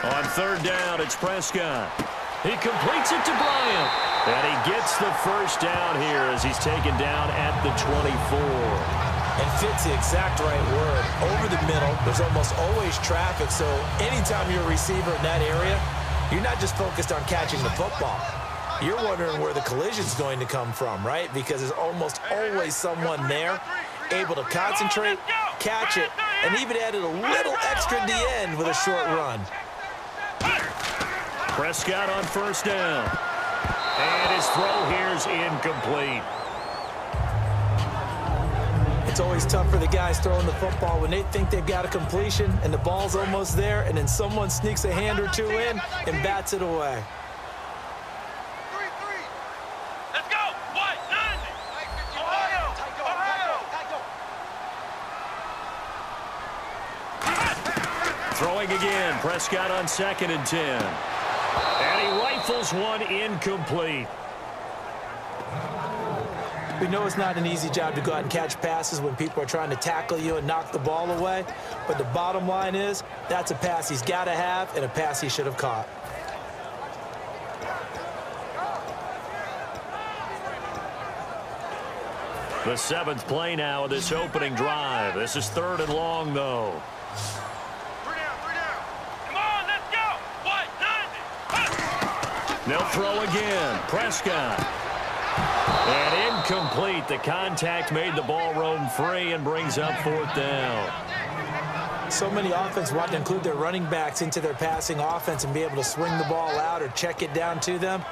On third down, it's Prescott. He completes it to Bryant. And he gets the first down here as he's taken down at the 24. And fits the exact right word. Over the middle, there's almost always traffic, so anytime you're a receiver in that area, you're not just focused on catching the football. You're wondering where the collision's going to come from, right? Because there's almost always someone there able to concentrate, catch it, and even added a little extra at the end with a short run. Prescott on first down. And his throw here's incomplete. It's always tough for the guys throwing the football when they think they've got a completion and the ball's almost there, and then someone sneaks a hand or two in and bats it away. Let's go. What? Ohio. Throwing again. Prescott on 2nd and 10. And he rifles one incomplete. We know it's not an easy job to go out and catch passes when people are trying to tackle you and knock the ball away. But the bottom line is, that's a pass he's got to have and a pass he should have caught. The 7th play now of this opening drive. This is 3rd and long, though. Come on, let's go. What? They'll throw again. Prescott. And incomplete. The contact made the ball roam free and brings up 4th down. So many offenses want to include their running backs into their passing offense and be able to swing the ball out or check it down to them.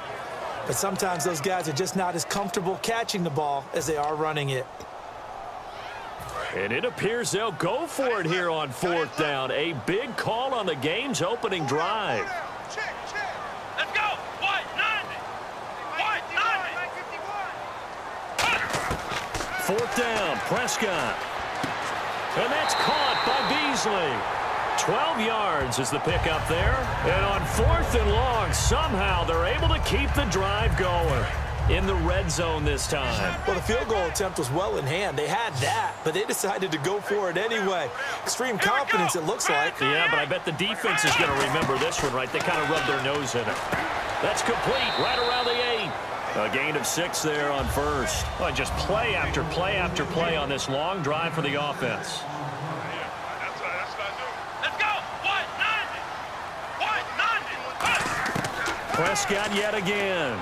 But sometimes those guys are just not as comfortable catching the ball as they are running it. And it appears they'll go for it here on 4th down. A big call on the game's opening drive. Let's go. What? 4th down, Prescott. And that's caught by Beasley. 12 yards is the pickup there. And on 4th and long, somehow they're able to keep the drive going in the red zone this time. Well, the field goal attempt was well in hand. They had that, but they decided to go for it anyway. Extreme confidence, it looks like. Yeah, but I bet the defense is going to remember this one, right? They kind of rubbed their nose in it. That's complete right around the 8. A gain of 6 there on first. Well, just play after play after play on this long drive for the offense. Let's go. What? Prescott yet again.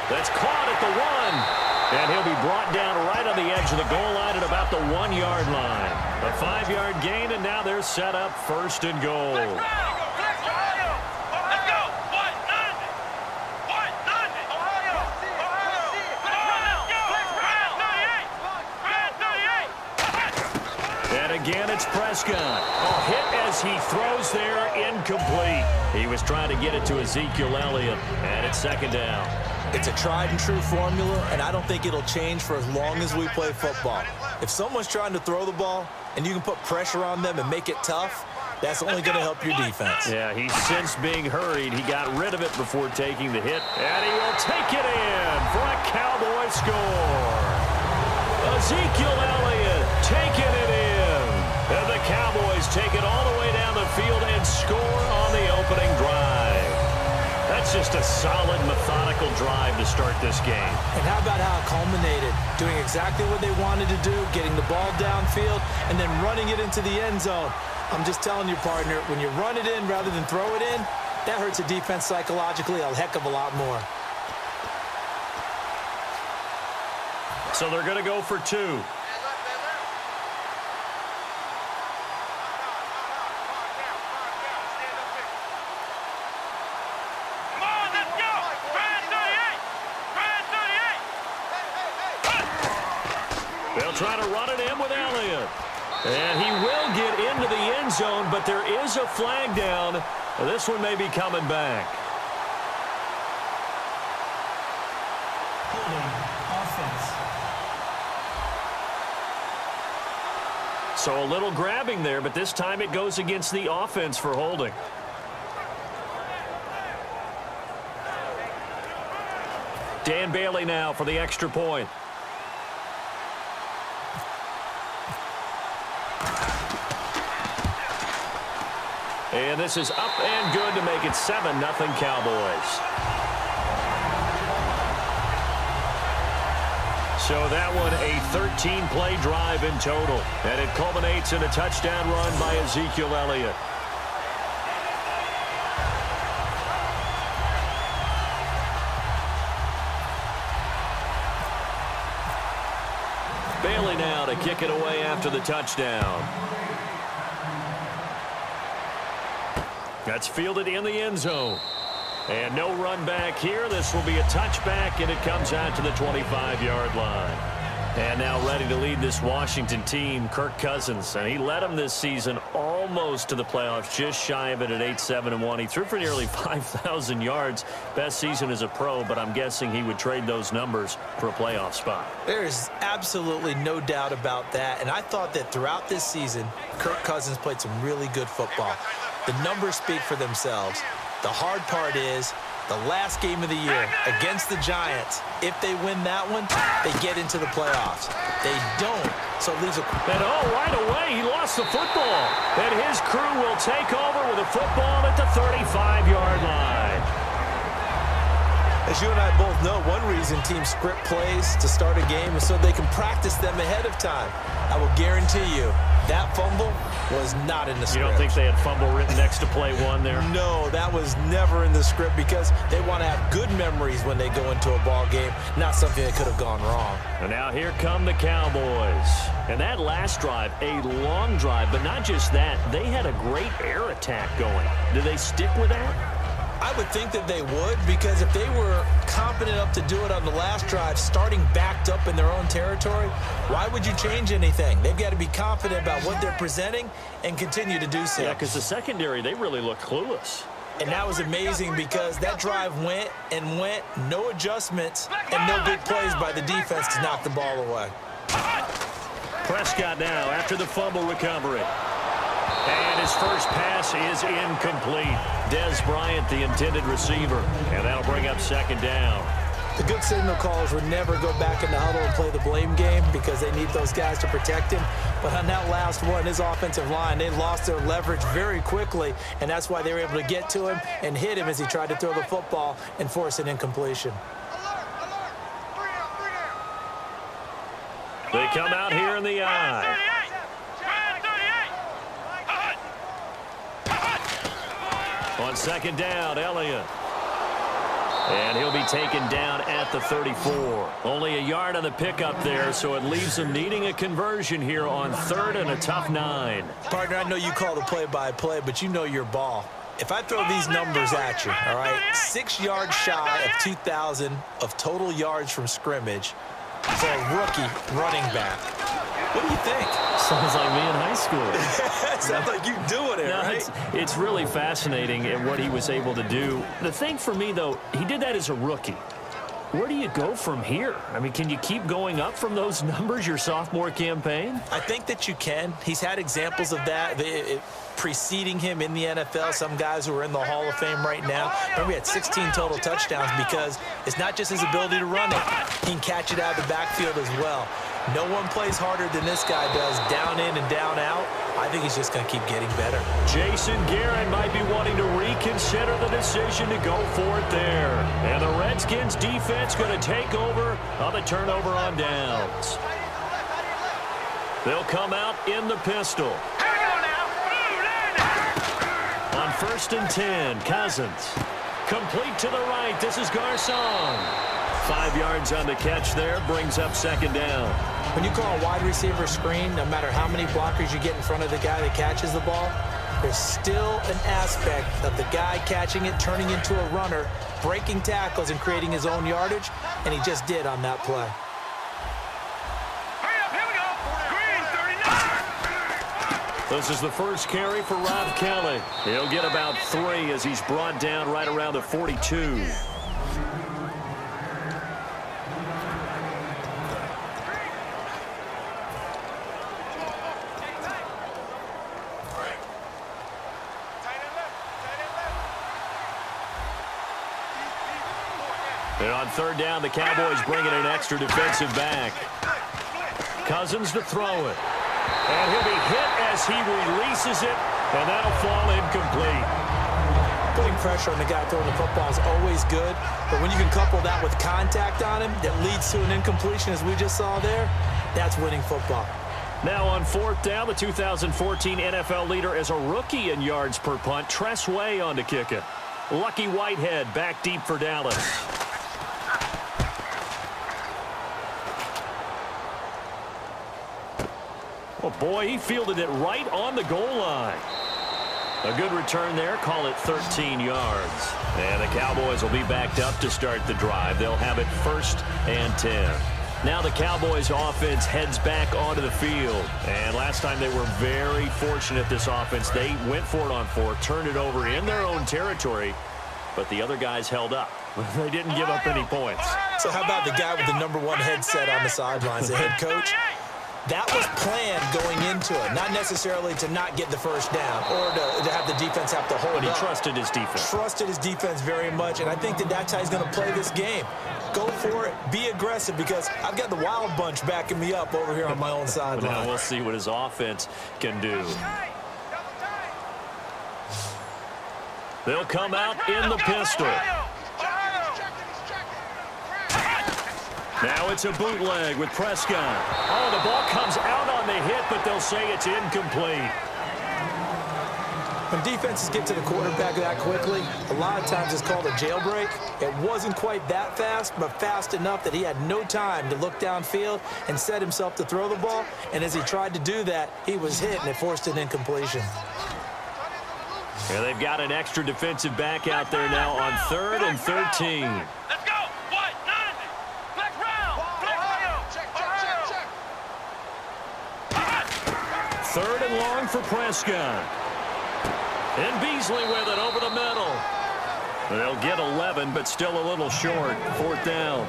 That's caught at the 1. And he'll be brought down right on the edge of the goal line at about the 1-yard line. A 5-yard gain, and now they're set up 1st and goal. Again, it's Prescott. A hit as he throws there, incomplete. He was trying to get it to Ezekiel Elliott, and it's 2nd down. It's a tried-and-true formula, and I don't think it'll change for as long as we play football. If someone's trying to throw the ball and you can put pressure on them and make it tough, that's only going to help your defense. Yeah, he's since being hurried. He got rid of it before taking the hit, and he will take it in for a Cowboy score. Ezekiel Elliott taking it in. And the Cowboys take it all the way down the field and score on the opening drive. That's just a solid, methodical drive to start this game. And how about how it culminated? Doing exactly what they wanted to do, getting the ball downfield, and then running it into the end zone. I'm just telling you, partner, when you run it in rather than throw it in, that hurts a defense psychologically a heck of a lot more. So they're going to go for 2. They'll try to run it in with Elliott. And he will get into the end zone, but there is a flag down. This one may be coming back. So a little grabbing there, but this time it goes against the offense for holding. Dan Bailey now for the extra point. And this is up and good to make it 7-0 Cowboys. So that one a 13-play drive in total. And it culminates in a touchdown run by Ezekiel Elliott. Bailey now to kick it away after the touchdown. That's fielded in the end zone. And no run back here. This will be a touchback, and it comes out to the 25-yard line. And now ready to lead this Washington team, Kirk Cousins. And he led them this season almost to the playoffs, just shy of it at 8-7-1. He threw for nearly 5,000 yards. Best season as a pro, but I'm guessing he would trade those numbers for a playoff spot. There's absolutely no doubt about that. And I thought that throughout this season, Kirk Cousins played some really good football. The numbers speak for themselves. The hard part is the last game of the year against the Giants. If they win that one, they get into the playoffs. They don't, so it leaves a... And right away, he lost the football. And his crew will take over with a football at the 35-yard line. As you and I both know, one reason teams script plays to start a game is so they can practice them ahead of time. I will guarantee you that fumble was not in the script. You don't think they had fumble written next to play one there? No, that was never in the script because they want to have good memories when they go into a ball game, not something that could have gone wrong. And now here come the Cowboys. And that last drive, a long drive, but not just that, they had a great air attack going. Do they stick with that? I would think that they would, because if they were confident enough to do it on the last drive, starting backed up in their own territory, why would you change anything? They've got to be confident about what they're presenting and continue to do so. Yeah, because the secondary, they really look clueless. And that was amazing because that drive went and went, no adjustments, and no big plays by the defense to knock the ball away. Prescott now after the fumble recovery. And his first pass is incomplete. Dez Bryant, the intended receiver. And that'll bring up second down. The good signal callers would never go back in the huddle and play the blame game because they need those guys to protect him. But on that last one, his offensive line, they lost their leverage very quickly, and that's why they were able to get to him and hit him as he tried to throw the football and force an incompletion. They come out here in the eye. On second down, Elliott. And he'll be taken down at the 34. Only a yard on the pickup there, so it leaves them needing a conversion here on third and a tough 9. Partner, I know you call the play-by-play, but you know your ball. If I throw these numbers at you, all right, 6 yards shy of 2,000 of total yards from scrimmage for a rookie running back. What do you think? Sounds like me in high school. Sounds like you doing it, right? It's really fascinating in what he was able to do. The thing for me, though, he did that as a rookie. Where do you go from here? I mean, can you keep going up from those numbers your sophomore campaign? I think that you can. He's had examples of that preceding him in the NFL. Some guys who are in the Hall of Fame right now. Remember, he had 16 total touchdowns because it's not just his ability to run it. He can catch it out of the backfield as well. No one plays harder than this guy does, down in and down out. I think he's just going to keep getting better. Jason Garrett might be wanting to reconsider the decision to go for it there. And the Redskins defense going to take over on the turnover on downs. They'll come out in the pistol. On first and 10, Cousins. Complete to the right. This is Garcon. 5 yards on the catch there, brings up second down. When you call a wide receiver screen, no matter how many blockers you get in front of the guy that catches the ball, there's still an aspect of the guy catching it, turning into a runner, breaking tackles and creating his own yardage, and he just did on that play. This is the first carry for Rob Kelly. He'll get about 3 as he's brought down right around the 42. And on third down, the Cowboys bring in an extra defensive back. Cousins to throw it. And he'll be hit as he releases it And that'll fall incomplete. Putting pressure on the guy throwing the football is always good, but when you can couple that with contact on him that leads to an incompletion, as we just saw there, that's winning football. Now on fourth down, the 2014 NFL leader as a rookie in yards per punt, Tress Way on to kick it. Lucky Whitehead back deep for Dallas. Oh, boy, he fielded it right on the goal line. A good return there. Call it 13 yards. And the Cowboys will be backed up to start the drive. They'll have it 1st and 10. Now the Cowboys offense heads back onto the field. And last time they were very fortunate, this offense. They went for it on 4th, turned it over in their own territory, but the other guys held up. They didn't give up any points. So how about the guy with the #1 headset on the sidelines, the head coach? That was planned going into it, not necessarily to not get the first down or to have the defense have to hold But he up. trusted his defense. Trusted his defense very much, and I think that's how he's going to play this game. Go for it. Be aggressive, because I've got the wild bunch backing me up over here on my own sideline. Now we'll see what his offense can do. They'll come out in the pistol. Now it's a bootleg with Prescott. Oh, the ball comes out on the hit, but they'll say it's incomplete. When defenses get to the quarterback that quickly, a lot of times it's called a jailbreak. It wasn't quite that fast, but fast enough that he had no time to look downfield and set himself to throw the ball. And as he tried to do that, he was hit, and it forced an incompletion. And they've got an extra defensive back out there now on 3rd and 13. Let's go. White, 90. Flex round. Flex round. Check. 3rd and long for Prescott. And Beasley with it over the middle. They'll get 11, but still a little short. 4th down.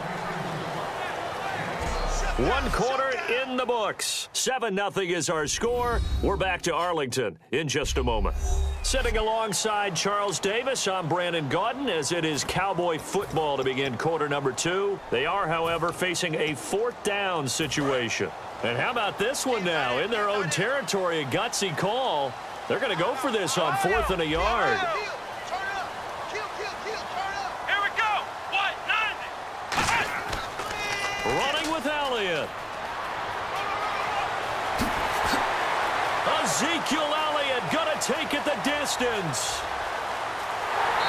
1 quarter in the books. 7-0 is our score. We're back to Arlington in just a moment. Sitting alongside Charles Davis, I'm Brandon Gaudin, as it is Cowboy football to begin quarter number 2. They are, however, facing a 4th down situation. And how about this one now? In their own territory, a gutsy call. They're going to go for this on 4th and a yard. Here we go. White, 90. Running with Elliott. Ezekiel Elliott going to take it the distance.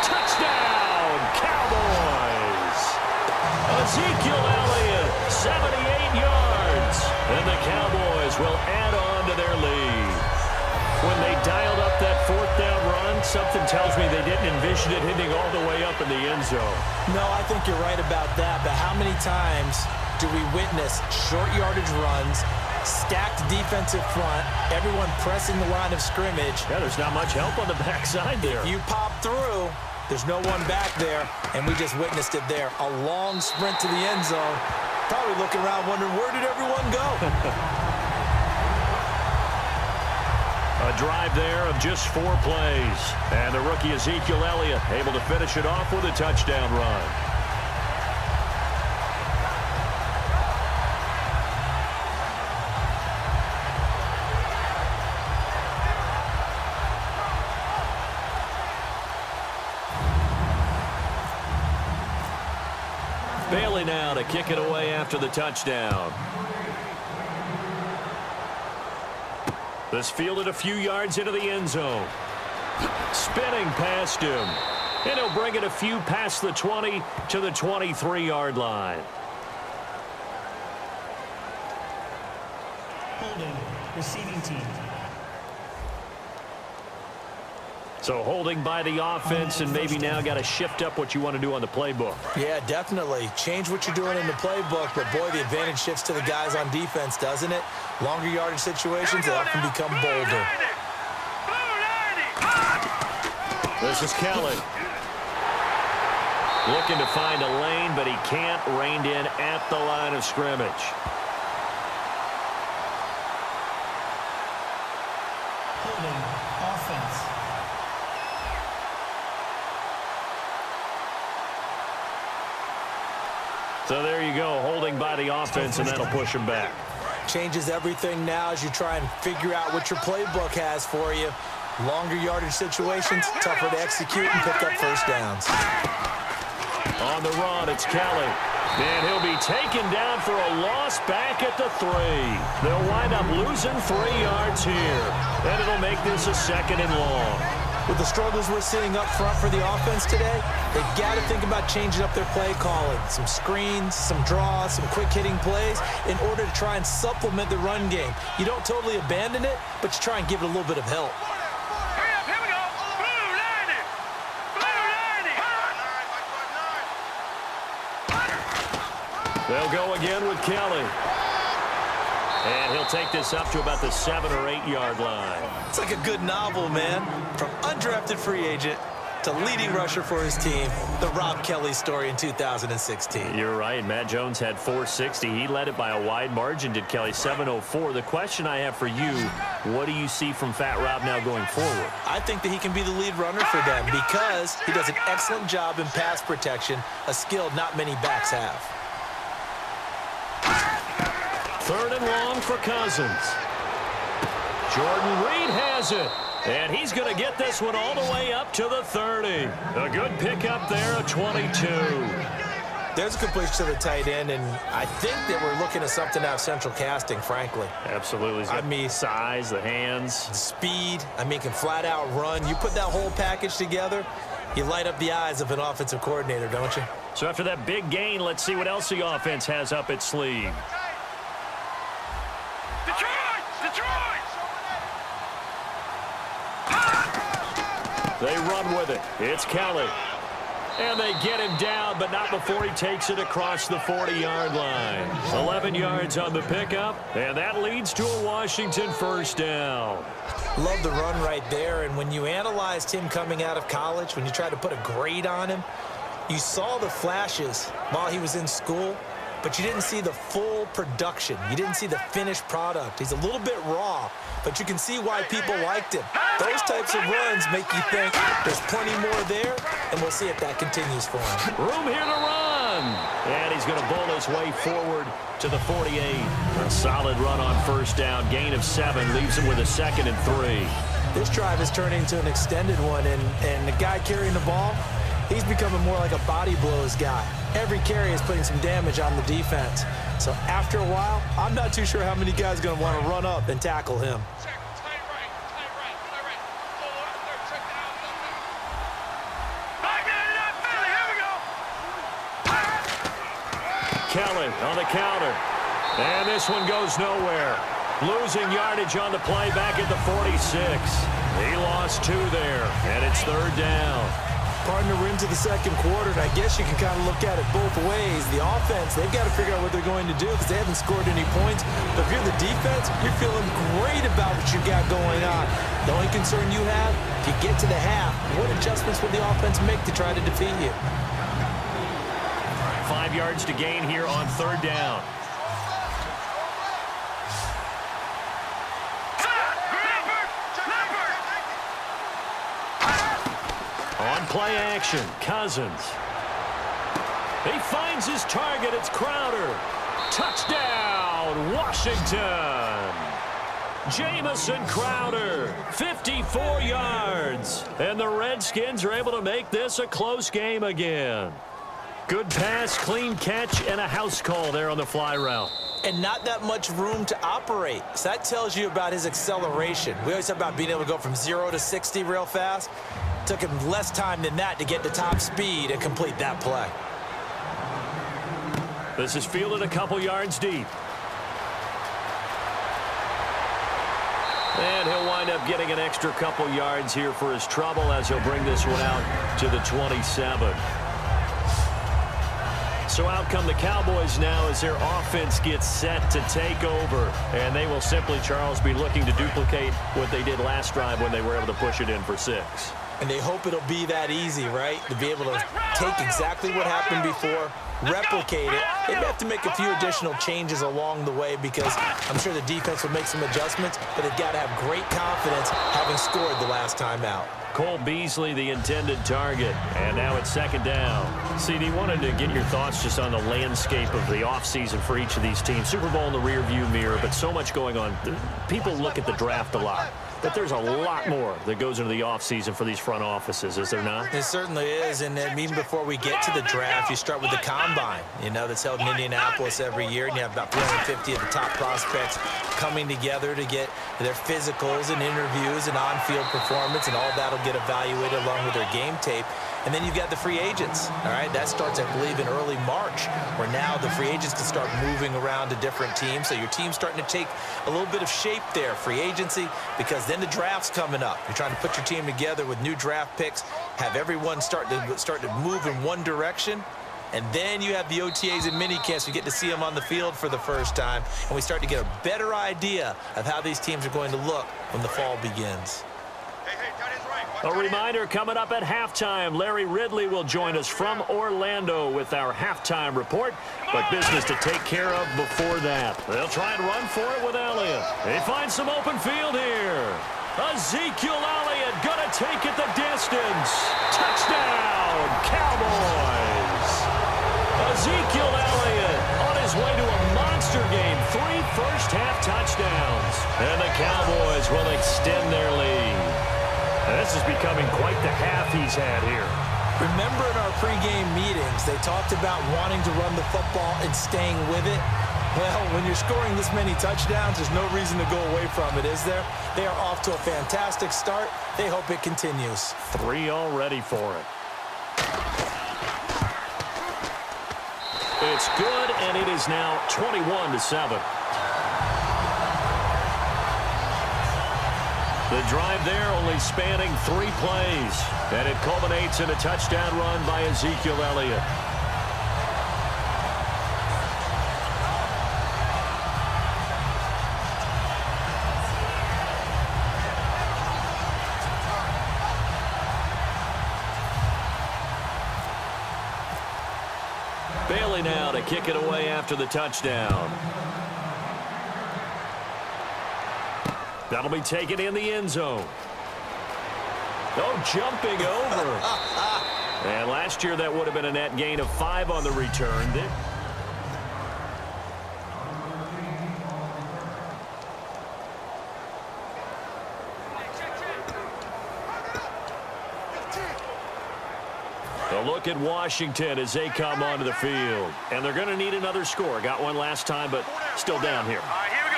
Touchdown, Cowboys. Ezekiel Elliott, 78 yards. And the Cowboys will add on to their lead. When they dialed up that 4th down run, something tells me they didn't envision it hitting all the way up in the end zone. No, I think you're right about that, but how many times do we witness short yardage runs, stacked defensive front, everyone pressing the line of scrimmage? Yeah, there's not much help on the backside there. You pop through, there's no one back there, and we just witnessed it there. A long sprint to the end zone, probably looking around wondering, where did everyone go? A drive there of just 4 plays. And the rookie Ezekiel Elliott able to finish it off with a touchdown run. Bailey now to kick it away after the touchdown. This fielded a few yards into the end zone. Spinning past him. And he'll bring it a few past the 20 to the 23-yard line. Holding, receiving team. So holding by the offense, and maybe now got to shift up what you want to do on the playbook. Yeah, definitely. Change what you're doing in the playbook, but boy, the advantage shifts to the guys on defense, doesn't it? Longer yardage situations, they often become bolder. This is Kelly. Looking to find a lane, but he can't. Reined in at the line of scrimmage. Holding, offense. So there you go, holding by the offense, and that'll push him back. Changes everything now as you try and figure out what your playbook has for you. Longer yardage situations, tougher to execute and pick up first downs. On the run, it's Kelly. And he'll be taken down for a loss back at the 3. They'll wind up losing 3 yards here. And it'll make this a 2nd and long. With the struggles we're seeing up front for the offense today, they've got to think about changing up their play calling. Some screens, some draws, some quick-hitting plays in order to try and supplement the run game. You don't totally abandon it, but you try and give it a little bit of help. Hurry up, here we go. Blue 90. Blue 90. They'll go again with Kelly. And he'll take this up to about the 7 or 8 yard line. It's like a good novel, man. From undrafted free agent to leading rusher for his team, the Rob Kelly story in 2016. You're right. Matt Jones had 460. He led it by a wide margin, did Kelly, 704. The question I have for you, what do you see from Fat Rob now going forward? I think that he can be the lead runner for them because he does an excellent job in pass protection, a skill not many backs have. 3rd and long for Cousins. Jordan Reed has it. And he's going to get this one all the way up to the 30. A good pickup there, a 22. There's a completion to the tight end, and I think that we're looking at something out of central casting, frankly. Absolutely. He's got size, the hands. Speed. I mean, can flat out run. You put that whole package together, you light up the eyes of an offensive coordinator, don't you? So after that big gain, let's see what else the offense has up its sleeve. They run with it. It's Kelly. And they get him down, but not before he takes it across the 40-yard line. 11 yards on the pickup, and that leads to a Washington 1st down. Love the run right there, and when you analyzed him coming out of college, when you tried to put a grade on him, you saw the flashes while he was in school, but you didn't see the full production. You didn't see the finished product. He's a little bit raw, but you can see why people liked him. Those types of runs make you think there's plenty more there, and we'll see if that continues for him. Room here to run. And he's going to bowl his way forward to the 48. A solid run on 1st down. Gain of 7 leaves him with a 2nd and 3. This drive is turning into an extended one, and the guy carrying the ball, he's becoming more like a body blows guy. Every carry is putting some damage on the defense. So after a while, I'm not too sure how many guys are going to want to run up and tackle him. Kelly on the counter. And this one goes nowhere. Losing yardage on the play back at the 46. He lost 2 there, and it's 3rd down. Partner, we're into the 2nd quarter, and I guess you can kind of look at it both ways. The offense, they've got to figure out what they're going to do because they haven't scored any points. But if you're the defense, you're feeling great about what you got going on. The only concern you have, if you get to the half, what adjustments will the offense make to try to defeat you? 5 yards to gain here on 3rd down. On play action, Cousins. He finds his target. It's Crowder. Touchdown, Washington. Jamison Crowder, 54 yards. And the Redskins are able to make this a close game again. Good pass, clean catch, and a house call there on the fly route. And not that much room to operate. So that tells you about his acceleration. We always talk about being able to go from 0 to 60 real fast. Took him less time than that to get to top speed and complete that play. This is fielded a couple yards deep. And he'll wind up getting an extra couple yards here for his trouble as he'll bring this one out to the 27. So out come the Cowboys now as their offense gets set to take over. And they will simply, Charles, be looking to duplicate what they did last drive when they were able to push it in for 6. And they hope it'll be that easy, right? To be able to take exactly what happened before, replicate it. They may have to make a few additional changes along the way because I'm sure the defense will make some adjustments, but they've got to have great confidence having scored the last time out. Cole Beasley, the intended target, and now it's 2nd down. CD, wanted to get your thoughts just on the landscape of the offseason for each of these teams. Super Bowl in the rearview mirror, but so much going on. People look at the draft a lot. But there's a lot more that goes into the offseason for these front offices, is there not? It certainly is, and then even before we get to the draft, you start with the combine, that's held in Indianapolis every year, and you have about 350 of the top prospects coming together to get their physicals and interviews and on-field performance, and all that will get evaluated along with their game tape. And then you've got the free agents, all right? That starts, I believe, in early March, where now the free agents can start moving around to different teams. So your team's starting to take a little bit of shape there, free agency, because then the draft's coming up. You're trying to put your team together with new draft picks, have everyone start to move in one direction, and then you have the OTAs and minicamps. You get to see them on the field for the first time, and we start to get a better idea of how these teams are going to look when the fall begins. A reminder coming up at halftime. Larry Ridley will join us from Orlando with our halftime report. But business to take care of before that. They'll try and run for it with Elliott. He finds some open field here. Ezekiel Elliott gonna take it the distance. Touchdown, Cowboys. Ezekiel Elliott on his way to a monster game. 3 first-half touchdowns. And the Cowboys will extend their lead. And this is becoming quite the half he's had here. Remember in our pregame meetings, they talked about wanting to run the football and staying with it. Well, when you're scoring this many touchdowns, there's no reason to go away from it, is there? They are off to a fantastic start. They hope it continues. 3 already for it. It's good, and it is now 21-7. The drive there only spanning 3 plays, and it culminates in a touchdown run by Ezekiel Elliott. Bailey now to kick it away after the touchdown. That'll be taken in the end zone. Oh, jumping over. And last year that would have been a net gain of 5 on the return. A look at Washington as they come onto the field. And they're going to need another score. Got one last time, but still down here.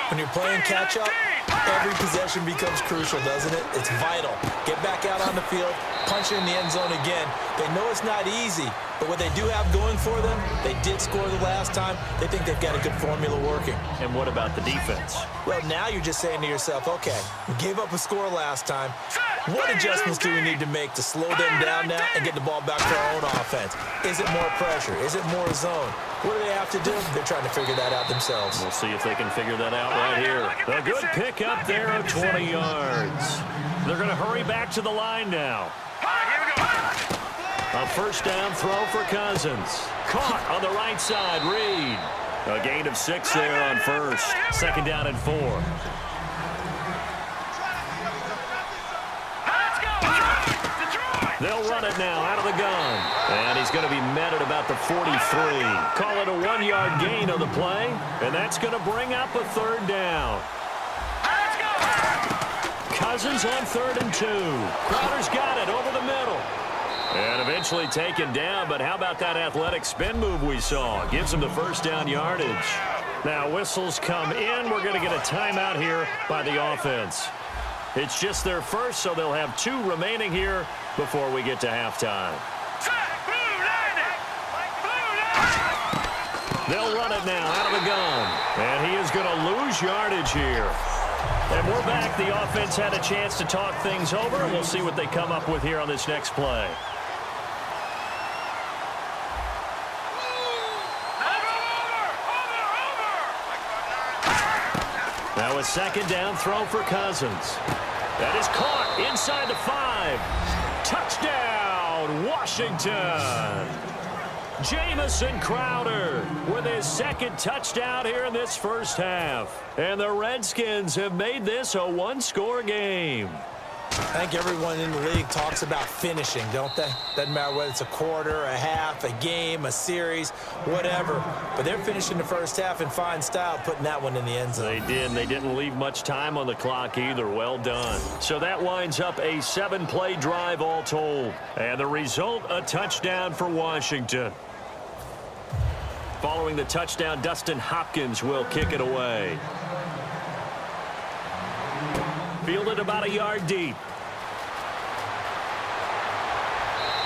When you're playing catch-up, every possession becomes crucial, doesn't it? It's vital. Get back out on the field, punch it in the end zone again. They know it's not easy, but what they do have going for them, they did score the last time. They think they've got a good formula working. And what about the defense? Well, now you're just saying to yourself, okay, we gave up a score last time. What adjustments do we need to make to slow them down now and get the ball back to our own offense? Is it more pressure? Is it more zone? What do they have to do? They're trying to figure that out themselves. We'll see if they can figure that out right here. A good pickup there of 20 yards. They're going to hurry back to the line now. A first down throw for Cousins. Caught on the right side, Reed. A gain of 6 there on first. Second down and 4. They'll run it now out of the gun. And he's going to be met at about the 43. Call it a 1-yard gain on the play. And that's going to bring up a third down. Cousins on 3rd and 2. Crowder's got it over the middle. And eventually taken down, but how about that athletic spin move we saw? Gives him the first down yardage. Now whistles come in. We're going to get a timeout here by the offense. It's just their first, so they'll have 2 remaining here before we get to halftime. They'll run it now out of the gun. And he is going to lose yardage here. And we're back. The offense had a chance to talk things over, and we'll see what they come up with here on this next play. Now a second down throw for Cousins. That is caught inside the 5. Touchdown, Washington. Jamison Crowder with his second touchdown here in this first half. And the Redskins have made this a 1-score game. I think everyone in the league talks about finishing, don't they? Doesn't matter whether it's a quarter, a half, a game, a series, whatever. But they're finishing the first half in fine style, putting that one in the end zone. They did, and they didn't leave much time on the clock either. Well done. So that winds up a 7-play drive all told. And the result, a touchdown for Washington. Following the touchdown, Dustin Hopkins will kick it away. Fielded about a yard deep.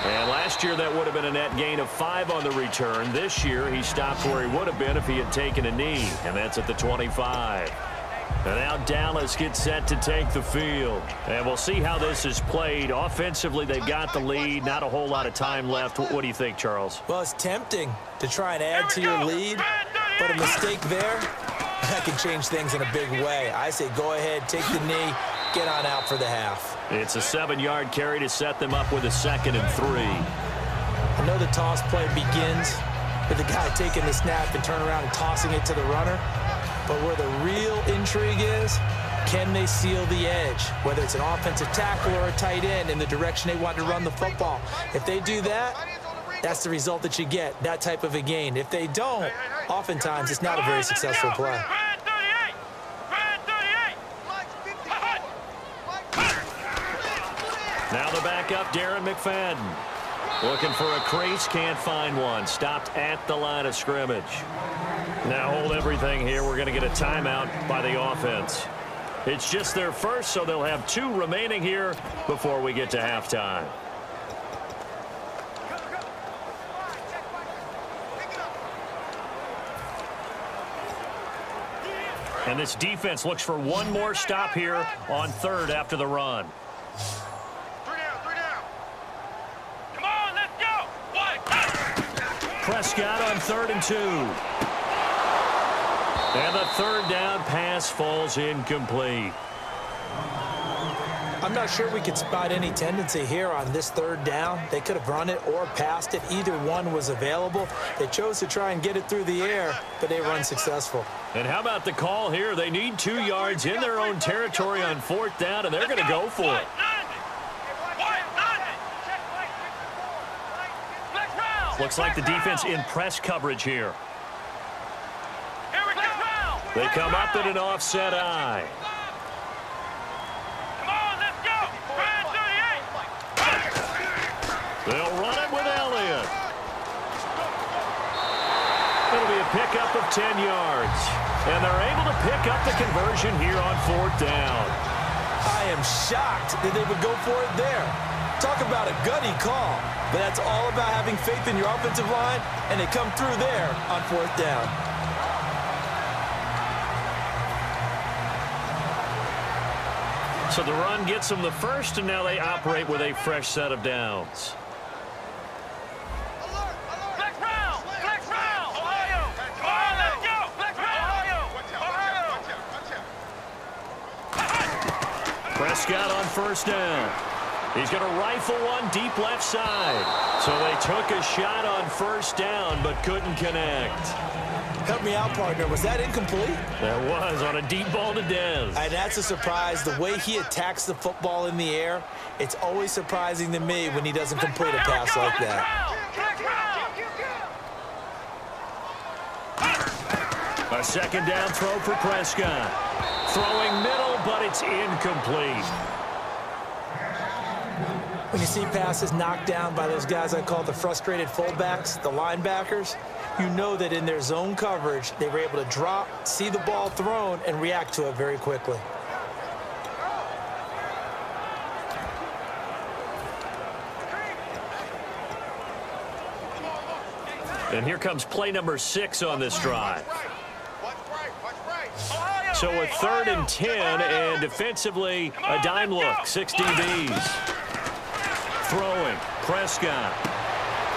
And last year, that would have been a net gain of 5 on the return. This year, he stopped where he would have been if he had taken a knee, and that's at the 25. And now Dallas gets set to take the field. And we'll see how this is played. Offensively, they've got the lead. Not a whole lot of time left. What do you think, Charles? Well, it's tempting to try and add to your lead, but a mistake there, that can change things in a big way. I say go ahead, take the knee, get on out for the half. It's a 7-yard carry to set them up with a 2nd and 3. I know the toss play begins with the guy taking the snap and turn around and tossing it to the runner. But where the real intrigue is, can they seal the edge? Whether it's an offensive tackle or a tight end in the direction they want to run the football. If they do that, that's the result that you get, that type of a gain. If they don't, oftentimes it's not a very successful play. Now the backup, Darren McFadden. Looking for a crease, can't find one. Stopped at the line of scrimmage. Now hold everything here. We're going to get a timeout by the offense. It's just their first, so they'll have 2 remaining here before we get to halftime. And this defense looks for one more stop here on 3rd after the run. Prescott on 3rd and 2. And the 3rd down pass falls incomplete. I'm not sure we could spot any tendency here on this 3rd down. They could have run it or passed it. Either one was available. They chose to try and get it through the air, but they were unsuccessful. And how about the call here? They need 2 yards in their own territory on 4th down, and they're going to go for it. Looks like the defense in press coverage here. They come up in an offset eye. They'll run it with Elliott. It'll be a pickup of 10 yards. And they're able to pick up the conversion here on 4th down. I am shocked that they would go for it there. Talk about a gutty call. But that's all about having faith in your offensive line, and they come through there on 4th down. So the run gets them the first, and now they operate with a fresh set of downs. Prescott on 1st down. He's going to rifle one deep left side. So they took a shot on 1st down, but couldn't connect. Help me out, partner. Was that incomplete? That was on a deep ball to Dez. And that's a surprise. The way he attacks the football in the air, it's always surprising to me when he doesn't complete a pass like that. A 2nd down throw for Prescott. Throwing middle, but it's incomplete. When you see passes knocked down by those guys I call the frustrated fullbacks, the linebackers, you know that in their zone coverage, they were able to drop, see the ball thrown, and react to it very quickly. And here comes play number 6 on this drive. So a 3rd and 10, and defensively, a dime look, 6 DBs. Throwing, Prescott.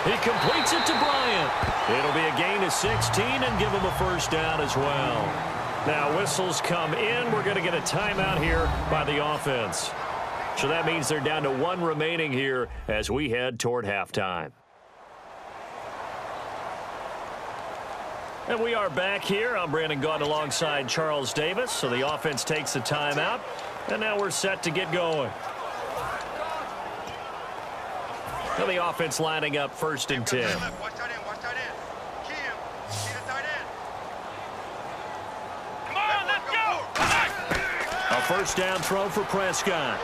He completes it to Bryant. It'll be a gain of 16 and give him a 1st down as well. Now whistles come in. We're going to get a timeout here by the offense. So that means they're down to 1 remaining here as we head toward halftime. And we are back here. I'm Brandon Gaudin alongside Charles Davis. So the offense takes the timeout. And now we're set to get going. Now the offense lining up 1st and 10. Watch tight end. Watch tight end. Key him. Key the tight end. Come on, let's go. A 1st down throw for Prescott.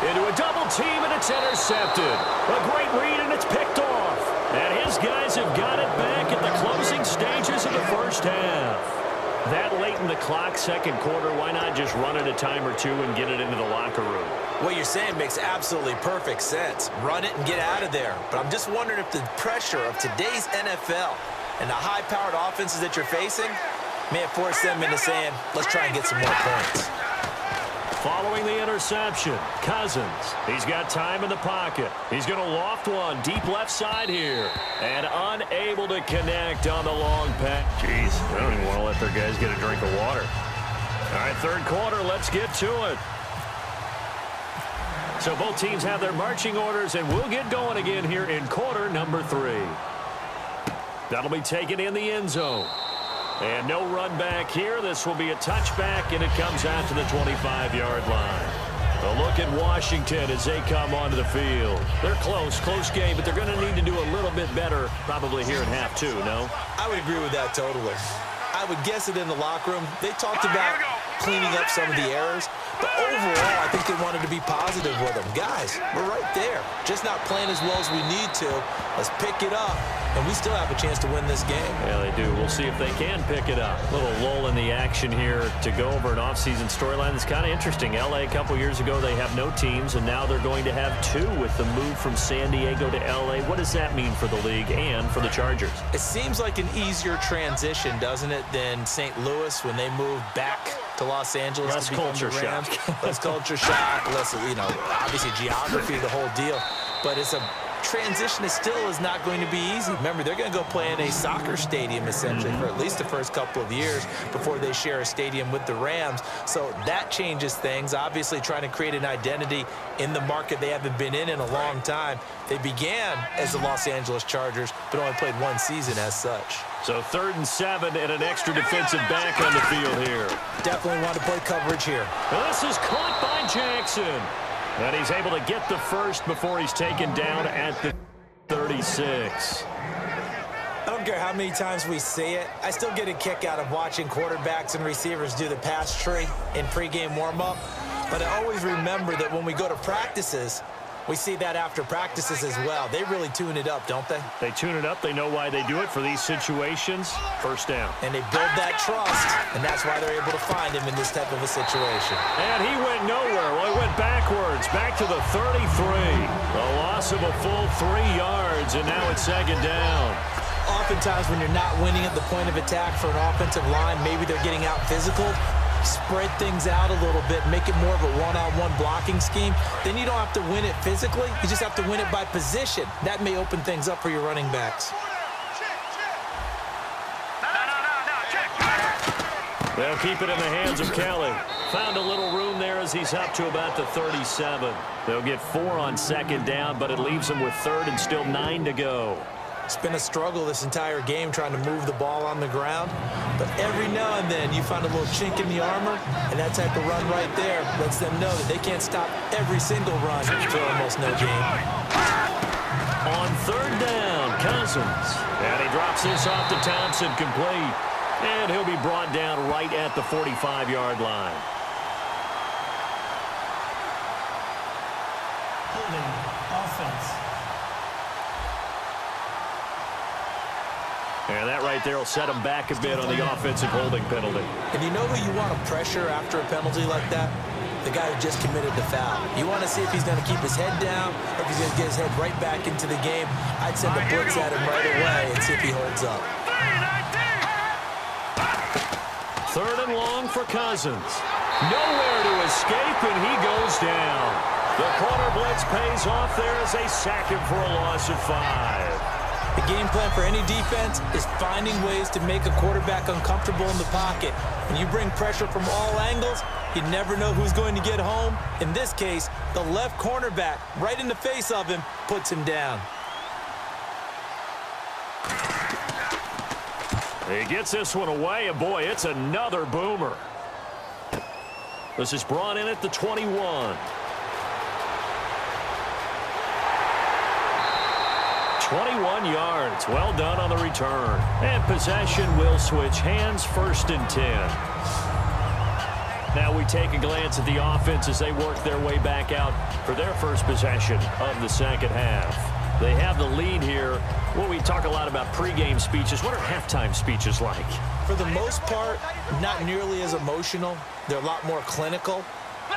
Into a double team, and it's intercepted. A great read, and it's picked off. And his guys have got it back at the closing stages of the 1st half. That late in the clock, 2nd quarter, why not just run it a time or two and get it into the locker room? What you're saying makes absolutely perfect sense. Run it and get out of there. But I'm just wondering if the pressure of today's NFL and the high-powered offenses that you're facing may have forced them into saying, let's try and get some more points. Following the interception, Cousins. He's got time in the pocket. He's going to loft one deep left side here. And unable to connect on the long pass. Jeez, they don't even want to let their guys get a drink of water. All right, 3rd quarter, let's get to it. So both teams have their marching orders, and we'll get going again here in quarter number 3. That'll be taken in the end zone. And no run back here. This will be a touchback, and it comes out to the 25-yard line. A look at Washington as they come onto the field. They're close game, but they're going to need to do a little bit better probably here in half 2, no? I would agree with that totally. I would guess it in the locker room. They talked about cleaning up some of the errors, but overall, I think they wanted to be positive with them. Guys, we're right there. Just not playing as well as we need to. Let's pick it up, and we still have a chance to win this game. Yeah, they do. We'll see if they can pick it up. A little lull in the action here to go over an offseason storyline that's kind of interesting. L.A. a couple years ago, they have no teams, and now they're going to have 2 with the move from San Diego to L.A. What does that mean for the league and for the Chargers? It seems like an easier transition, doesn't it, than St. Louis when they moved back to Los Angeles. Less to become culture the Rams. shock. Less culture shock, less, obviously geography, the whole deal. But it's a transition is still is not going to be easy. Remember, they're going to go play in a soccer stadium, essentially, for at least the first couple of years before they share a stadium with the Rams. So that changes things. Obviously, trying to create an identity in the market they haven't been in a long time. They began as the Los Angeles Chargers, but only played 1 season as such. So 3rd and 7 and an extra defensive back on the field here. Definitely want to play coverage here. This is caught by Jackson. And he's able to get the first before he's taken down at the 36. I don't care how many times we see it. I still get a kick out of watching quarterbacks and receivers do the pass tree in pregame warm-up. But I always remember that when we go to practices, we see that after practices as well. They really tune it up, don't they? They tune it up. They know why they do it for these situations. 1st down. And they build that trust, and that's why they're able to find him in this type of a situation. And he went nowhere. Well, he went backwards, back to the 33. A loss of a full 3 yards, and now it's 2nd down. Oftentimes when you're not winning at the point of attack for an offensive line, maybe they're getting out physical, spread things out a little bit, make it more of a one-on-one blocking scheme. Then you don't have to win it physically. You just have to win it by position. That may open things up for your running backs. They'll keep it in the hands of Kelly. Found a little room there as he's up to about the 37. They'll get 4 on 2nd down, but it leaves them with 3rd and still 9 to go. It's been a struggle this entire game trying to move the ball on the ground. But every now and then you find a little chink in the armor, and that type of run right there lets them know that they can't stop every single run for almost no gain. On 3rd down, Cousins. And he drops this off to Thompson, complete. And he'll be brought down right at the 45-yard line. Holding offense. And that right there will set him back a bit on the offensive holding penalty. And you know who you want to pressure after a penalty like that? The guy who just committed the foul. You want to see if he's going to keep his head down or if he's going to get his head right back into the game. I'd send a blitz at him right away and see if he holds up. 3rd and long for Cousins. Nowhere to escape, and he goes down. The corner blitz pays off there as they sack him for a loss of 5. The game plan for any defense is finding ways to make a quarterback uncomfortable in the pocket. When you bring pressure from all angles, you never know who's going to get home. In this case, the left cornerback, right in the face of him, puts him down. He gets this one away, and boy, it's another boomer. This is brought in at the 21. 21 yards. Well done on the return. And possession will switch hands, 1st and 10. Now we take a glance at the offense as they work their way back out for their first possession of the second half. They have the lead here. Well, we talk a lot about pregame speeches. What are halftime speeches like? For the most part, not nearly as emotional. They're a lot more clinical.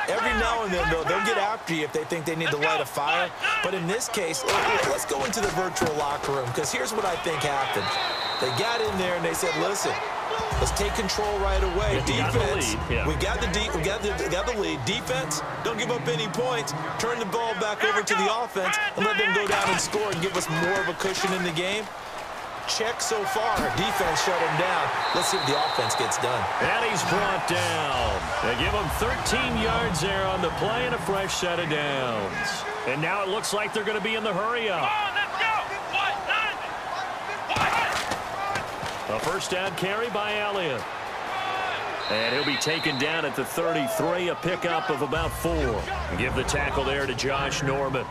Every now and then, though, they'll get after you if they think they need to light a fire. But in this case, let's go into the virtual locker room, because here's what I think happened. They got in there and they said, listen, let's take control right away. Defense, we got the lead. Defense, don't give up any points. Turn the ball back over to the offense and let them go down and score and give us more of a cushion in the game. Check so far. Defense shut him down. Let's see if the offense gets done. And he's brought down. They give him 13 yards there on the play and a fresh set of downs. And now it looks like they're going to be in the hurry-up. A first down carry by Elliott. And he'll be taken down at the 33, a pickup of about 4. Give the tackle there to Josh Norman.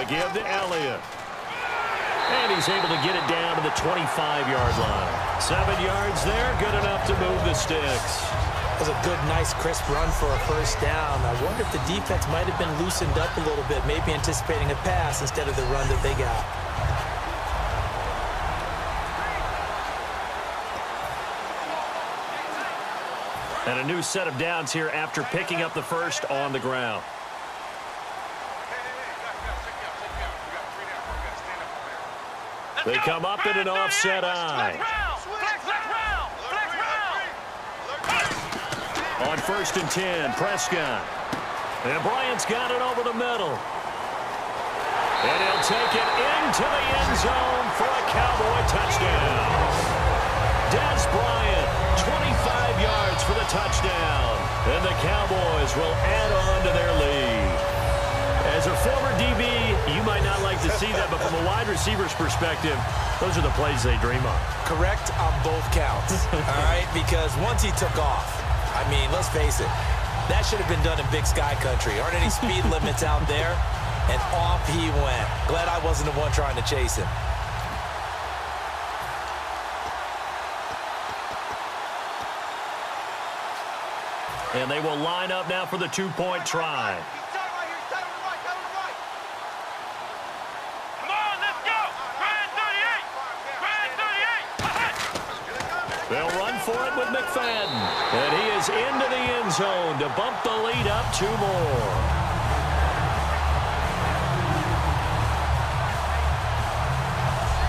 Give to Elliott. And he's able to get it down to the 25-yard line. 7 yards there, good enough to move the sticks. That was a good, nice, crisp run for a first down. I wonder if the defense might have been loosened up a little bit, maybe anticipating a pass instead of the run that they got. And a new set of downs here after picking up the first on the ground. They come up in an offset eye. On 1st and 10, Prescott. And Bryant's got it over the middle. And he'll take it into the end zone for a Cowboy touchdown. Des Bryant, 25 yards for the touchdown. And the Cowboys will add on to their lead. As a former DB, you might not like to see that, but from a wide receiver's perspective, those are the plays they dream of. Correct on both counts, all right? Because once he took off, I mean, let's face it, that should have been done in Big Sky Country. Aren't any speed limits out there? And off he went. Glad I wasn't the one trying to chase him. And they will line up now for the 2-point try. They'll run for it with McFadden. And he is into the end zone to bump the lead up 2 more.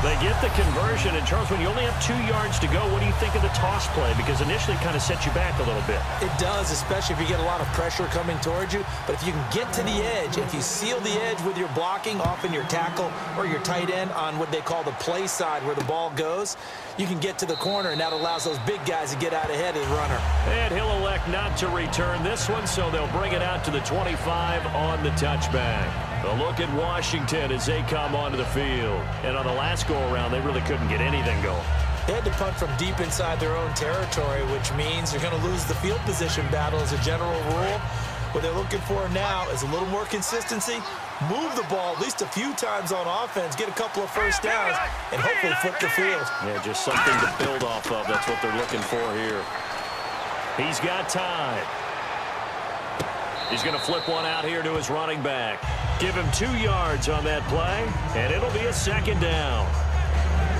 They get the conversion. And, Charles, when you only have 2 yards to go, what do you think of the toss play? Because initially it kind of sets you back a little bit. It does, especially if you get a lot of pressure coming towards you. But if you can get to the edge, if you seal the edge with your blocking, often your tackle or your tight end on what they call the play side where the ball goes, you can get to the corner, and that allows those big guys to get out ahead of the runner. And he'll elect not to return this one, so they'll bring it out to the 25 on the touchback. A look at Washington as they come onto the field. And on the last go-around, they really couldn't get anything going. They had to punt from deep inside their own territory, which means they're going to lose the field position battle as a general rule. What they're looking for now is a little more consistency, move the ball at least a few times on offense, get a couple of first downs, and hopefully flip the field. Yeah, just something to build off of. That's what they're looking for here. He's got time. He's going to flip one out here to his running back. Give him 2 yards on that play, and it'll be a second down.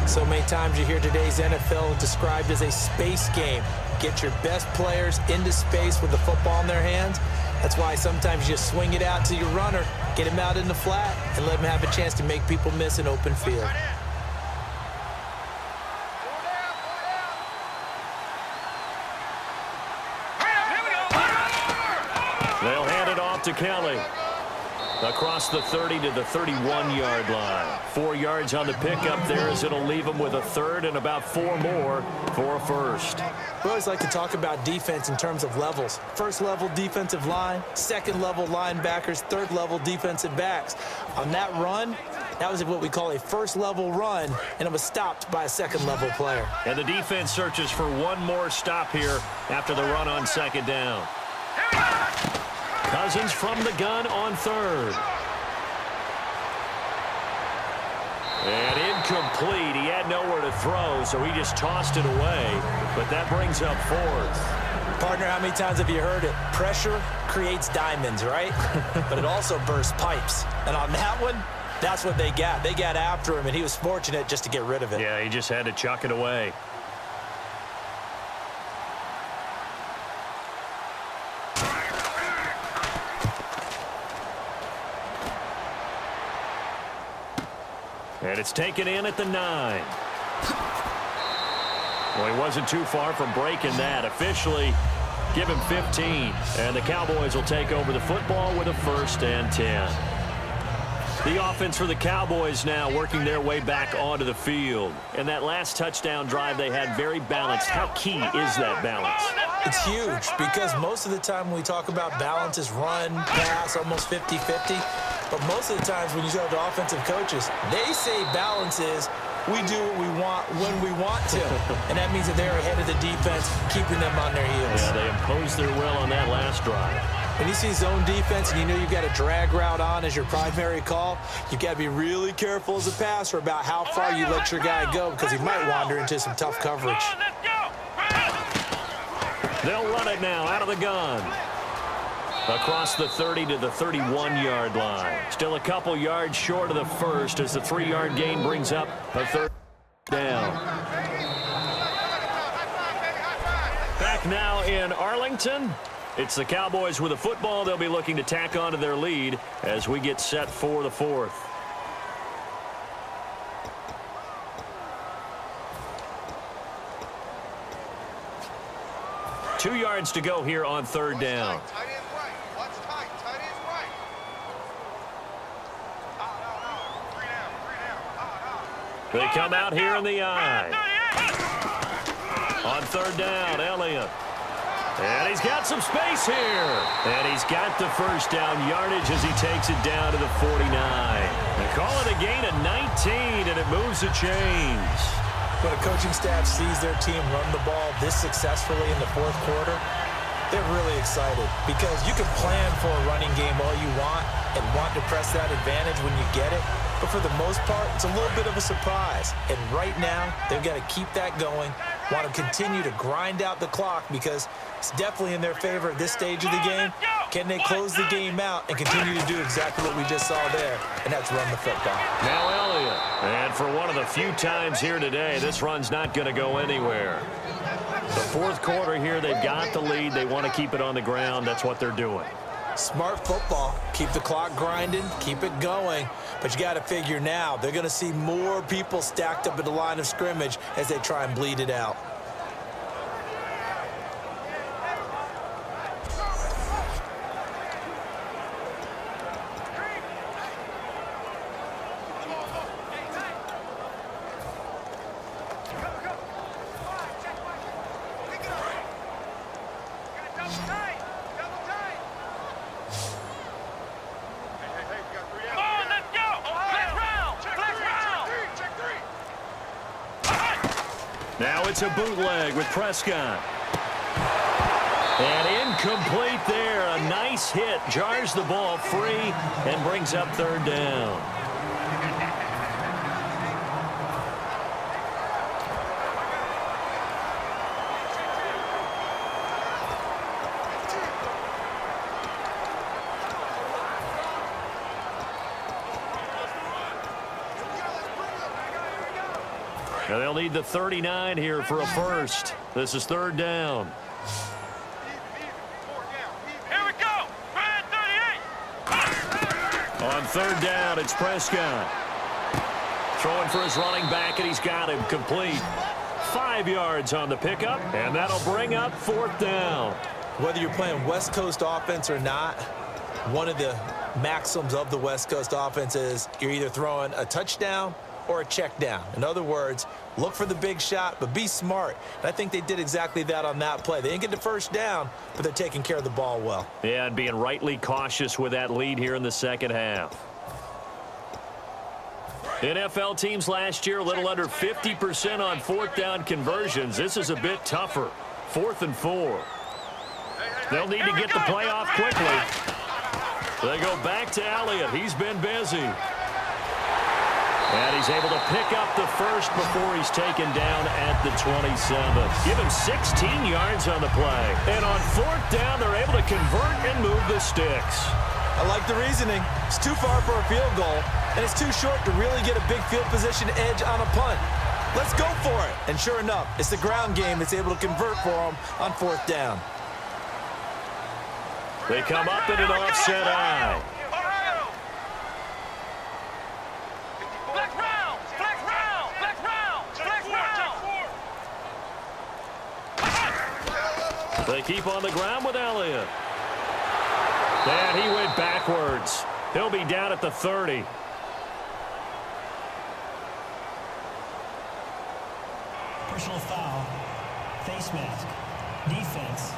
So many times you hear today's NFL described as a space game. Get your best players into space with the football in their hands. That's why sometimes you swing it out to your runner, get him out in the flat, and let him have a chance to make people miss an open field. They'll hand it off to Kelly. Across the 30 to the 31-yard line. 4 yards on the pickup there as it'll leave them with a third and about 4 more for a first. We always like to talk about defense in terms of levels. First level defensive line, second level linebackers, third level defensive backs. On that run, That was what we call a first-level run, and it was stopped by a second-level player. And the defense searches for one more stop here after the run on second down. Cousins from the gun on third. And incomplete. He had nowhere to throw, so he just tossed it away. But that brings up fourth. Partner, how many times have you heard it? Pressure creates diamonds, right? But it also bursts pipes. And on that one, that's what they got. They got after him, and he was fortunate just to get rid of it. Yeah, he just had to chuck it away. And it's taken in at the 9. Well, he wasn't too far from breaking that. Officially, give him 15. And the Cowboys will take over the football with a 1st and 10. The offense for the Cowboys now working their way back onto the field. And that last touchdown drive they had very balanced. How key is that balance? It's huge because most of the time when we talk about balance is run, pass, almost 50-50. But most of the times when you talk to offensive coaches, they say balance is we do what we want when we want to. And that means that they're ahead of the defense, keeping them on their heels. Yeah, they imposed their will on that last drive. When you see zone defense and you know you've got a drag route on as your primary call, you've got to be really careful as a passer about how far you let your guy go because he might wander into some tough coverage. They'll run it now out of the gun. Across the 30 to the 31-yard line. Still a couple yards short of the first as the 3-yard gain brings up a 3rd down. Back now in Arlington. It's the Cowboys with the football. They'll be looking to tack on to their lead as we get set for the 4th. Two yards to go here on 3rd down. They come out here in the eye. On 3rd down, Elliott. And he's got some space here. And he's got the 1st down yardage as he takes it down to the 49. They call it a gain of 19, and it moves the chains. When a coaching staff sees their team run the ball this successfully in the 4th quarter, they're really excited because you can plan for a running game all you want and want to press that advantage when you get it. But for the most part, it's a little bit of a surprise. And right now, they've got to keep that going, want to continue to grind out the clock because it's definitely in their favor at this stage of the game. Can they close the game out and continue to do exactly what we just saw there, and that's run the football. Now Elliott. And for one of the few times here today, this run's not going to go anywhere. The 4th quarter here, they've got the lead. They want to keep it on the ground. That's what they're doing. Smart football. Keep the clock grinding, keep it going. But you got to figure now, they're going to see more people stacked up at the line of scrimmage as they try and bleed it out. Now it's a bootleg with Prescott. And incomplete there. A nice hit. Jars the ball free and brings up 3rd down. Now they'll need the 39 here for a 1st. This is 3rd down. Here we go. Red 38. On 3rd down, it's Prescott. Throwing for his running back, and he's got him complete. 5 yards on the pickup, and that'll bring up 4th down. Whether you're playing West Coast offense or not, one of the maxims of the West Coast offense is you're either throwing a touchdown or a check down. In other words, look for the big shot, but be smart. And I think they did exactly that on that play. They didn't get the 1st down, but they're taking care of the ball well. Yeah, and being rightly cautious with that lead here in the 2nd half. NFL teams last year, a little under 50% on fourth down conversions. This is a bit tougher. 4th and 4. They'll need to get the play off quickly. They go back to Elliott. He's been busy. And he's able to pick up the first before he's taken down at the 27. Give him 16 yards on the play. And on 4th down, they're able to convert and move the sticks. I like the reasoning. It's too far for a field goal, and it's too short to really get a big field position edge on a punt. Let's go for it. And sure enough, it's the ground game that's able to convert for them on 4th down. They come up in an offset eye. They keep on the ground with Elliott. And he went backwards. He'll be down at the 30. Personal foul. Face mask. Defense.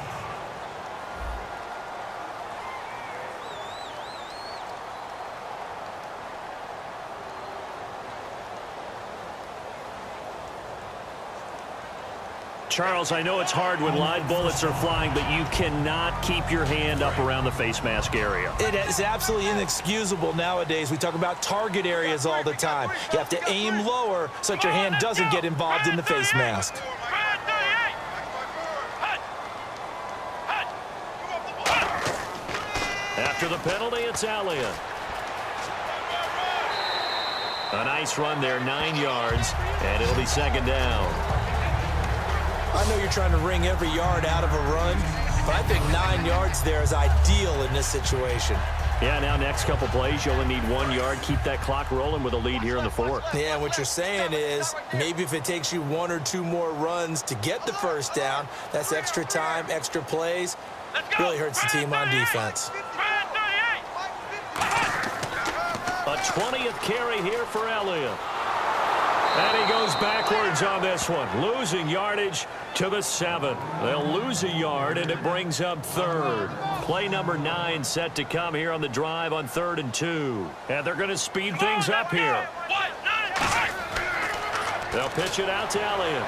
Charles, I know it's hard when live bullets are flying, but you cannot keep your hand up around the face mask area. It is absolutely inexcusable nowadays. We talk about target areas all the time. You have to aim lower so that your hand doesn't get involved in the face mask. After the penalty, it's Elliott. A nice run there, 9 yards, and it'll be 2nd down. I know you're trying to wring every yard out of a run, but I think 9 yards there is ideal in this situation. Yeah, now next couple plays, you only need 1 yard. Keep that clock rolling with a lead here in the 4th. Yeah, what you're saying is maybe if it takes you 1 or 2 more runs to get the first down, that's extra time, extra plays. Really hurts the team on defense. A 20th carry here for Elliott. And he goes backwards on this one, losing yardage to the 7. They'll lose a yard, and it brings up 3rd. Play number 9 set to come here on the drive on 3rd and 2. And they're going to speed things up here. They'll pitch it out to Elliott.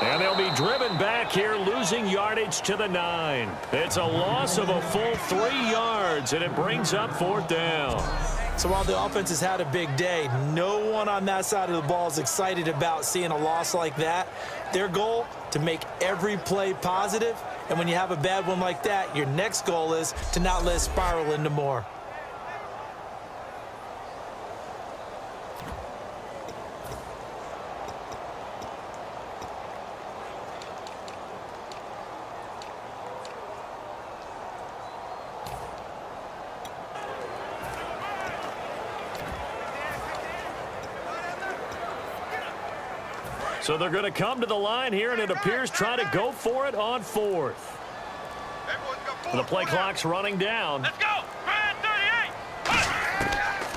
And they'll be driven back here, losing yardage to the 9. It's a loss of a full 3 yards, and it brings up 4th down. So while the offense has had a big day, no one on that side of the ball is excited about seeing a loss like that. Their goal, to make every play positive. And when you have a bad one like that, your next goal is to not let it spiral into more. So they're going to come to the line here, and it appears try to go for it on 4th. The play clock's running down. Let's go. 38.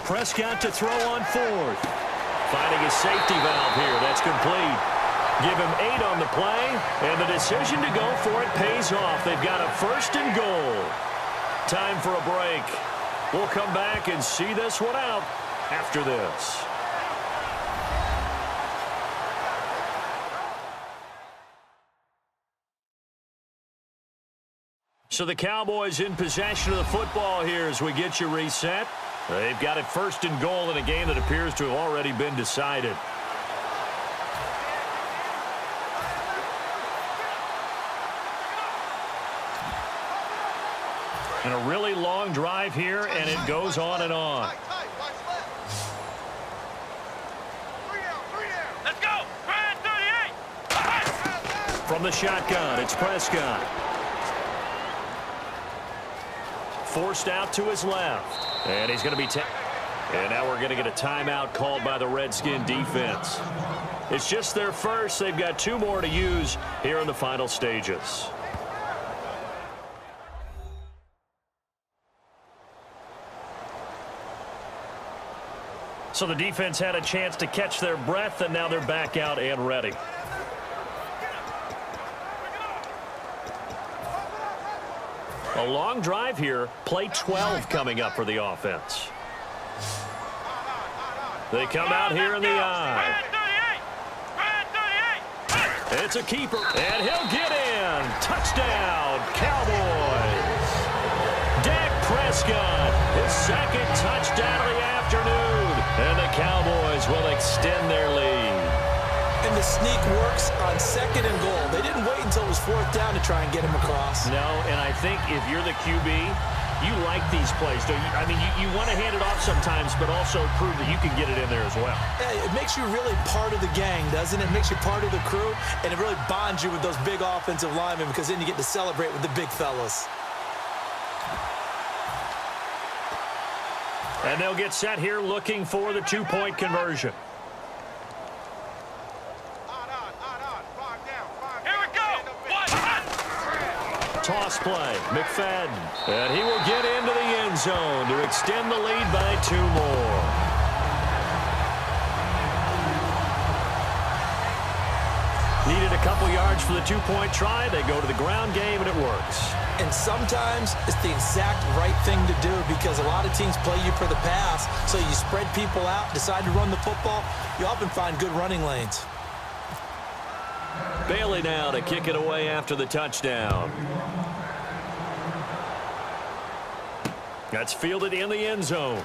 Prescott to throw on 4th. Finding a safety valve here. That's complete. Give him 8 on the play, and the decision to go for it pays off. They've got a 1st and goal. Time for a break. We'll come back and see this one out after this. So the Cowboys in possession of the football here as we get you reset. They've got it 1st and goal in a game that appears to have already been decided. And a really long drive here, and it goes on and on. Let's go. 38. From the shotgun, it's Prescott. Forced out to his left. And he's going to be and now we're going to get a timeout called by the Redskin defense. It's just their first. They've got 2 more to use here in the final stages. So the defense had a chance to catch their breath, and now they're back out and ready. A long drive here. Play 12 coming up for the offense. They come out here in the eye. Red 38. It's a keeper, and he'll get in. Touchdown, Cowboys. Dak Prescott, his second touchdown of the afternoon. And the Cowboys will extend their lead. And the sneak works on 2nd and goal. They didn't wait until it was 4th down to try and get him across. No, and I think if you're the QB, you like these plays. Don't you? I mean, you want to hand it off sometimes, but also prove that you can get it in there as well. Yeah, it makes you really part of the gang, doesn't it? It makes you part of the crew, and it really bonds you with those big offensive linemen because then you get to celebrate with the big fellas. And they'll get set here looking for the 2-point conversion. Here we go. Toss play, McFadden. And he will get into the end zone to extend the lead by 2 more. Needed a couple yards for the 2-point try. They go to the ground game, and it works. And sometimes it's the exact right thing to do because a lot of teams play you for the pass, so you spread people out, decide to run the football. You often find good running lanes. Bailey now to kick it away after the touchdown. That's fielded in the end zone.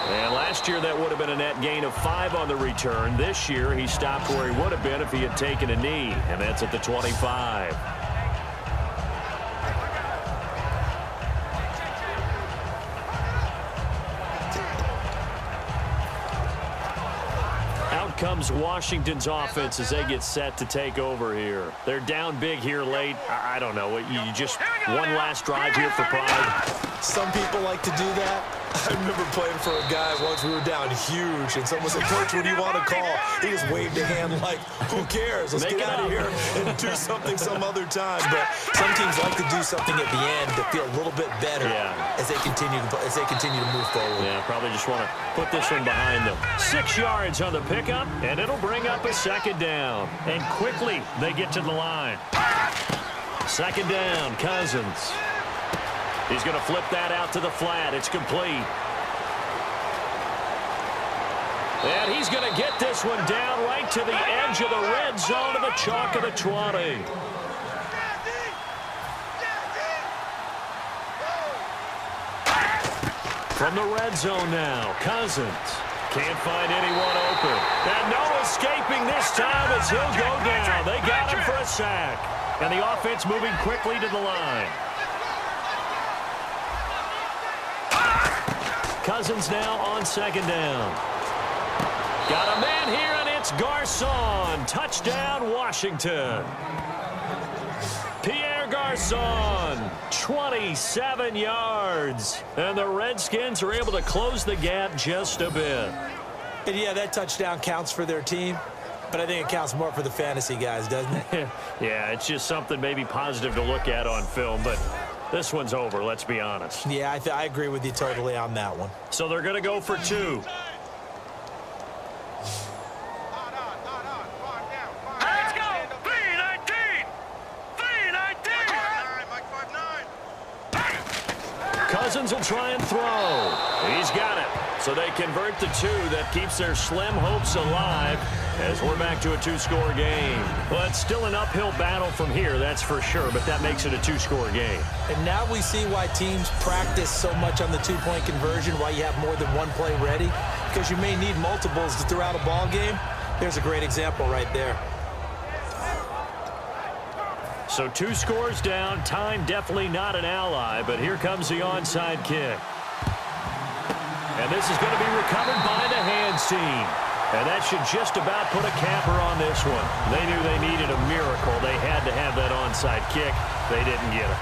And last year that would have been a net gain of 5 on the return. This year he stopped where he would have been if he had taken a knee, and that's at the 25. Out comes Washington's offense as they get set to take over here. They're down big here late. I don't know. You just one last drive here for pride. Some people like to do that. I remember playing for a guy once. We were down huge, and someone said, "Coach, what do you want to call?" He just waved a hand like, "Who cares? Let's get out of here and do something some other time." But some teams like to do something at the end to feel a little bit better as they continue to move forward. Yeah, probably just want to put this one behind them. 6 yards on the pickup, and it'll bring up a 2nd down. And quickly they get to the line. 2nd down, Cousins. He's going to flip that out to the flat. It's complete. And he's going to get this one down right to the edge of the red zone of the chalk of the 20. From the red zone now, Cousins. Can't find anyone open. And no escaping this time as he'll go down. They got him for a sack. And the offense moving quickly to the line. Cousins now on 2nd down. Got a man here, and it's Garçon. Touchdown, Washington. Pierre Garçon, 27 yards. And the Redskins are able to close the gap just a bit. And yeah, that touchdown counts for their team, but I think it counts more for the fantasy guys, doesn't it? Yeah, it's just something maybe positive to look at on film, but this one's over, let's be honest. Yeah, I agree with you totally on that one. So they're going to go for 2. Let's go. 3-19. 3-19. Cousins will try and throw. He's got it. So they convert the 2. That keeps their slim hopes alive as we're back to a 2-score game. Well, it's still an uphill battle from here, that's for sure, but that makes it a 2-score game. And now we see why teams practice so much on the 2-point conversion, why you have more than one play ready, because you may need multiples throughout a ball game. There's a great example right there. So 2 scores down, time definitely not an ally, but here comes the onside kick. And this is going to be recovered by the hands team. And that should just about put a capper on this one. They knew they needed a miracle. They had to have that onside kick. They didn't get it.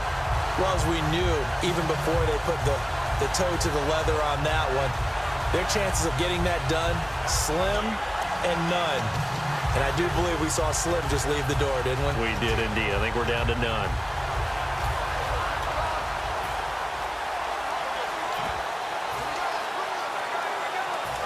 Well, as we knew, even before they put the toe to the leather on that one, their chances of getting that done, slim and none. And I do believe we saw Slim just leave the door, didn't we? We did indeed. I think we're down to none.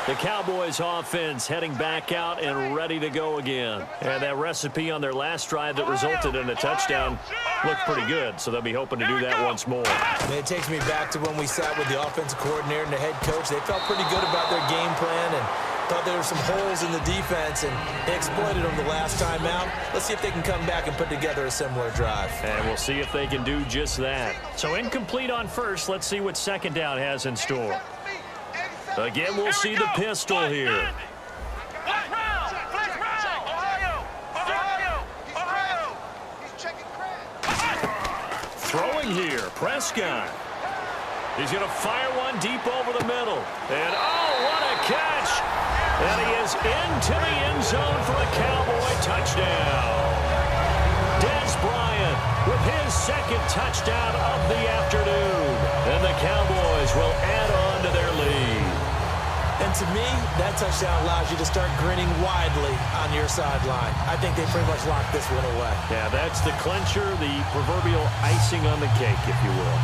The Cowboys offense heading back out and ready to go again. And that recipe on their last drive that resulted in a touchdown looked pretty good, so they'll be hoping to do that once more. And it takes me back to when we sat with the offensive coordinator and the head coach. They felt pretty good about their game plan and thought there were some holes in the defense, and they exploited them the last time out. Let's see if they can come back and put together a similar drive. And we'll see if they can do just that. So incomplete on first. Let's see what second down has in store. Again, we'll see the pistol here. Throwing here, Prescott. He's going to fire one deep over the middle. And, oh, what a catch. And he is into the end zone for a Cowboy touchdown. Des Bryant with his second touchdown of the afternoon. And the Cowboys will add on to their lead. And to me, that touchdown allows you to start grinning widely on your sideline. I think they pretty much locked this one away. Yeah, that's the clincher, the proverbial icing on the cake, if you will.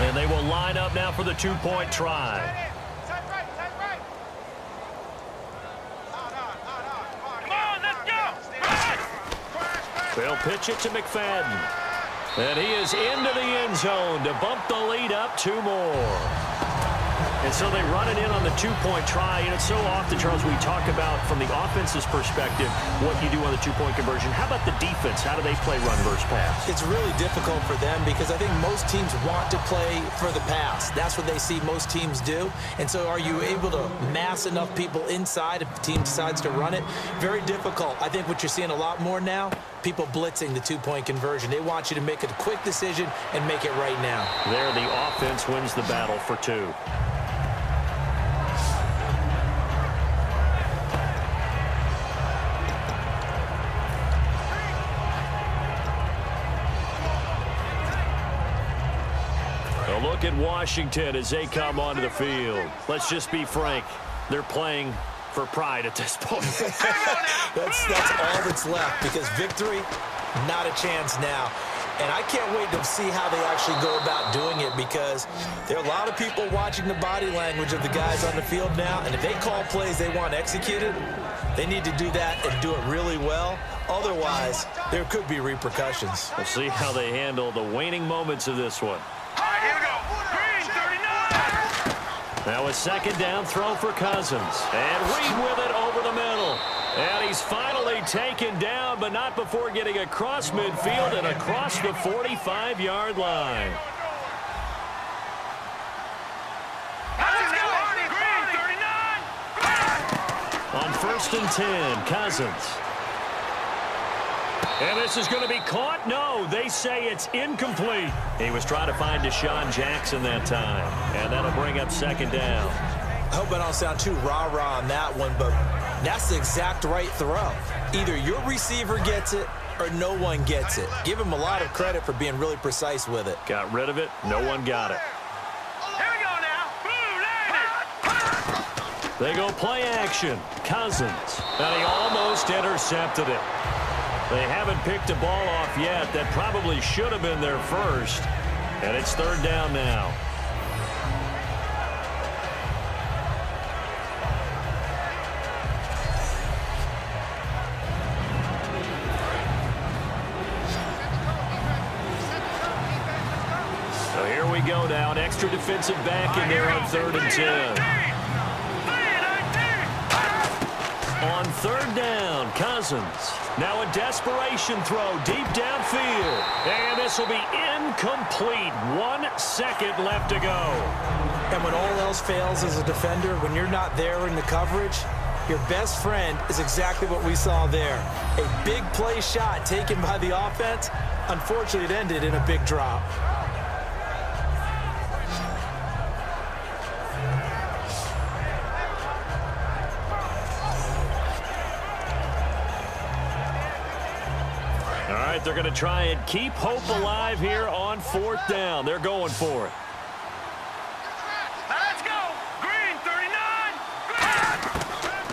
And they will line up now for the two-point try. They'll pitch it to McFadden. And he is into the end zone to bump the lead up 2 more. And so they run it in on the two-point try. And it's so often, Charles, we talk about from the offense's perspective what you do on the two-point conversion. How about the defense? How do they play run versus pass? It's really difficult for them because I think most teams want to play for the pass. That's what they see most teams do. And so are you able to mass enough people inside if the team decides to run it? Very difficult. I think what you're seeing a lot more now, people blitzing the two-point conversion. They want you to make a quick decision and make it right now. There, the offense wins the battle for 2. A look at Washington as they come onto the field. Let's just be frank. They're playing for pride at this point. That's all that's left because victory, not a chance now. And I can't wait to see how they actually go about doing it because there are a lot of people watching the body language of the guys on the field now. And if they call plays they want executed, they need to do that and do it really well. Otherwise, there could be repercussions. We'll see how they handle the waning moments of this one. Here we go. Green, 39. Now a second down throw for Cousins. And Reed with it over the middle. And he's finally taken down, but not before getting across midfield and across the 45-yard line. Let's go. Green, 39. On 1st and 10, Cousins. And this is going to be caught. No, they say it's incomplete. He was trying to find Deshaun Jackson that time. And that'll bring up second down. I hope I don't sound too rah-rah on that one, but that's the exact right throw. Either your receiver gets it or no one gets it. Give him a lot of credit for being really precise with it. Got rid of it. No one got it. Here we go now. Boom, landed. They go play action. Cousins. And he almost intercepted it. They haven't picked a ball off yet. That probably should have been their first. And it's 3rd down now. So here we go now. An extra defensive back in there on 3rd and 10. On 3rd down, Cousins. Now a desperation throw deep downfield. And this will be incomplete. 1 second left to go. And when all else fails as a defender, when you're not there in the coverage, your best friend is exactly what we saw there. A big play shot taken by the offense. Unfortunately, it ended in a big drop. All right, they're going to try and keep hope alive here on 4th down. They're going for it. Let's go. Green,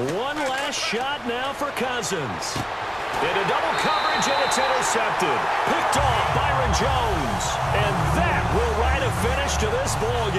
39. One last shot now for Cousins. Into double coverage, and it's intercepted. Picked off Byron Jones. And that will write a finish to this ballgame.